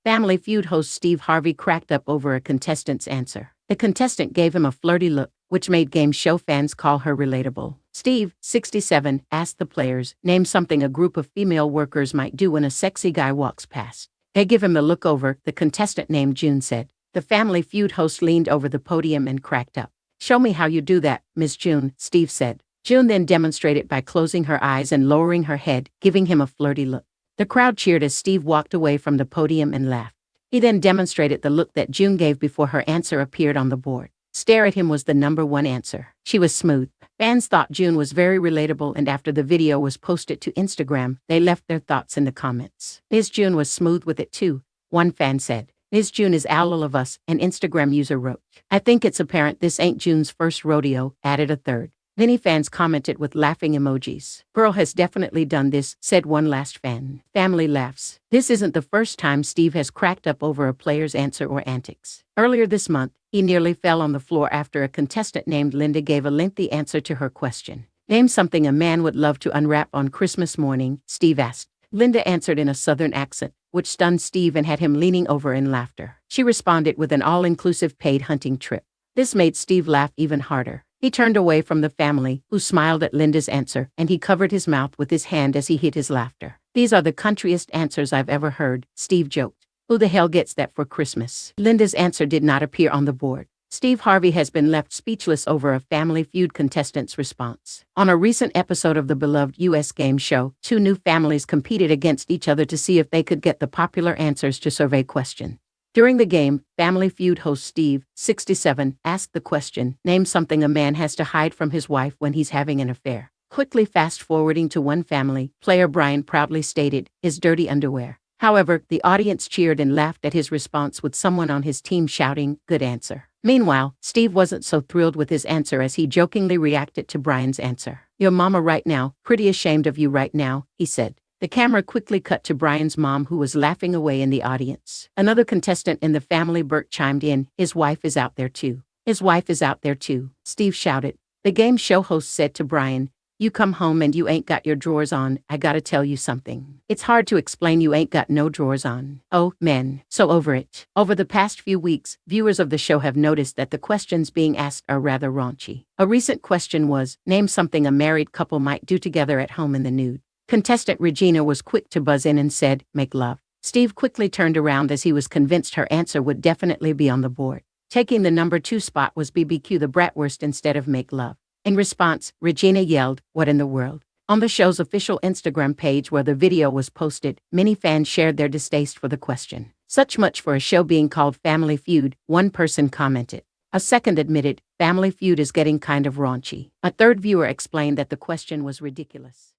Family Feud host Steve Harvey cracked up over a contestant's answer. The contestant gave him a flirty look, which made game show fans call her relatable. Steve, 67, asked the players, name something a group of female workers might do when a sexy guy walks past. They give him the look over, the contestant named June said. The Family Feud host leaned over the podium and cracked up. Show me how you do that, Miss June, Steve said. June then demonstrated by closing her eyes and lowering her head, giving him a flirty look. The crowd cheered as Steve walked away from the podium and laughed. He then demonstrated the look that June gave before her answer appeared on the board. Stare at him was the #1 answer. She was smooth. Fans thought June was very relatable, and after the video was posted to Instagram, they left their thoughts in the comments. Ms. June was smooth with it too, one fan said. Ms. June is all of us, an Instagram user wrote. I think it's apparent this ain't June's first rodeo, added a third. Many fans commented with laughing emojis. Girl has definitely done this, said one last fan. Family laughs. This isn't the first time Steve has cracked up over a player's answer or antics. Earlier this month, he nearly fell on the floor after a contestant named Linda gave a lengthy answer to her question. Name something a man would love to unwrap on Christmas morning, Steve asked. Linda answered in a southern accent, which stunned Steve and had him leaning over in laughter. She responded with an all-inclusive paid hunting trip. This made Steve laugh even harder. He turned away from the family, who smiled at Linda's answer, and he covered his mouth with his hand as he hid his laughter. These are the countryest answers I've ever heard, Steve joked. Who the hell gets that for Christmas? Linda's answer did not appear on the board. Steve Harvey has been left speechless over a Family Feud contestant's response. On a recent episode of the beloved U.S. game show, two new families competed against each other to see if they could get the popular answers to survey questions. During the game, Family Feud host Steve, 67, asked the question, name something a man has to hide from his wife when he's having an affair. Quickly fast-forwarding to one family, player Brian proudly stated, his dirty underwear. However, the audience cheered and laughed at his response with someone on his team shouting, good answer. Meanwhile, Steve wasn't so thrilled with his answer as he jokingly reacted to Brian's answer. Your mama right now, pretty ashamed of you right now, he said. The camera quickly cut to Brian's mom, who was laughing away in the audience. Another contestant in the family, Bert, chimed in, his wife is out there too. His wife is out there too, Steve shouted. The game show host said to Brian, you come home and you ain't got your drawers on, I gotta tell you something. It's hard to explain you ain't got no drawers on. Oh, men, so over it. Over the past few weeks, viewers of the show have noticed that the questions being asked are rather raunchy. A recent question was, name something a married couple might do together at home in the nude. Contestant Regina was quick to buzz in and said, make love. Steve quickly turned around as he was convinced her answer would definitely be on the board. Taking the #2 spot was BBQ the bratwurst instead of make love. In response, Regina yelled, what in the world? On the show's official Instagram page where the video was posted, many fans shared their distaste for the question. Such much for a show being called Family Feud, one person commented. A second admitted, Family Feud is getting kind of raunchy. A third viewer explained that the question was ridiculous.